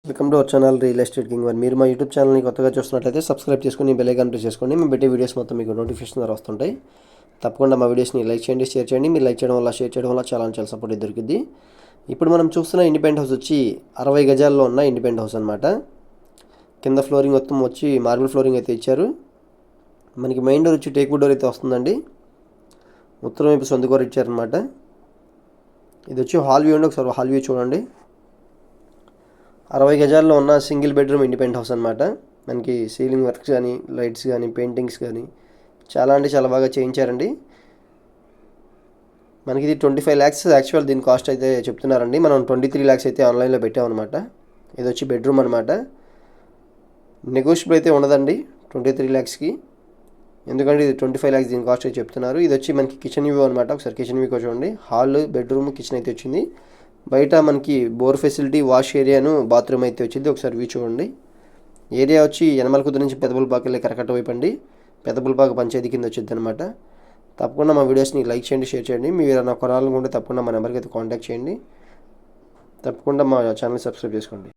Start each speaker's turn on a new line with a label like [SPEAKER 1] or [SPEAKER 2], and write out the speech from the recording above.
[SPEAKER 1] Welcome to our channel real estate king one. మీరు మా YouTube ఛానల్ని కొత్తగా చూస్తున్నట్లయితే సబ్స్క్రైబ్ చేసుకుని బెల్ ఐకాన్ ప్రెస్ చేసుకోండి. మేము పెట్టే వీడియోస్ మొత్తం మీకు నోటిఫికేషన్ ద్వారా వస్తుంటాయి. తప్పకుండా మా వీడియోస్ని లైక్ చేయండి, షేర్ చేయండి. మీరు లైక్ చేయడం వల్ల, షేర్ చేయడం వల్ల చాలా సపోర్ట్ దొరికింది. ఇప్పుడు మనం చూస్తున్న ఇండిపెండెంట్ హౌస్ వచ్చి 60 గజాల్లో ఉన్న ఇండిపెండెంట్ హౌస్ అనమాట. కింద ఫ్లోరింగ్ మొత్తం వచ్చి మార్బుల్ ఫ్లోరింగ్ అయితే ఇచ్చారు. మనకి మెయిన్ డోర్ వచ్చి టేక్ వుడ్ డోర్ అయితే వస్తుందండి. ఉత్తరం వైపు సొంత కూర ఇచ్చారనమాట. ఇది వచ్చి హాల్ వ్యూ అండి. ఒకసారి హాల్ వ్యూ చూడండి. 60 గజాల్లో ఉన్న సింగిల్ బెడ్రూమ్ ఇండిపెండెంట్ హౌస్ అనమాట. మనకి సీలింగ్ వర్క్స్ కానీ, లైట్స్ కానీ, పెయింటింగ్స్ కానీ చాలా అంటే చాలా బాగా చేయించారండి. మనకి ఇది 25 lakhs యాక్చువల్ దీని కాస్ట్ అయితే చెప్తున్నారండి. మనం 23 lakhs అయితే ఆన్లైన్లో పెట్టామన్నమాట. ఇది వచ్చి బెడ్రూమ్ అనమాట. నెగోషియబుల్ అయితే ఉండదండి 23 lakhsకి, ఎందుకంటే ఇది 25 lakhs దీని కాస్ట్ అయితే చెప్తున్నారు. ఇది వచ్చి మనకి కిచెన్ వ్యూ అనమాట. ఒకసారి కిచెన్ వ్యూ చూడండి. హాల్, బెడ్రూమ్, కిచెన్ అయితే వచ్చింది. బయట మనకి బోర్ ఫెసిలిటీ, వాష్ ఏరియాను, బాత్రూమ్ అయితే వచ్చింది. ఒకసారి వ్యూ చూడండి. ఏరియా వచ్చి యనమలకుదురు నుంచి పెదపులపాక వెళ్ళి కరకట్ట వైపు అండి. పెదపులపాక పంచాయతీ కింద వచ్చింది అనమాట. తప్పకుండా మా వీడియోస్ని లైక్ చేయండి, షేర్ చేయండి. మీరు ఏదైనా కొనాలనుకుంటే తప్పకుండా మా నెంబర్కి అయితే కాంటాక్ట్ చేయండి. తప్పకుండా మా ఛానల్ సబ్స్క్రైబ్ చేసుకోండి.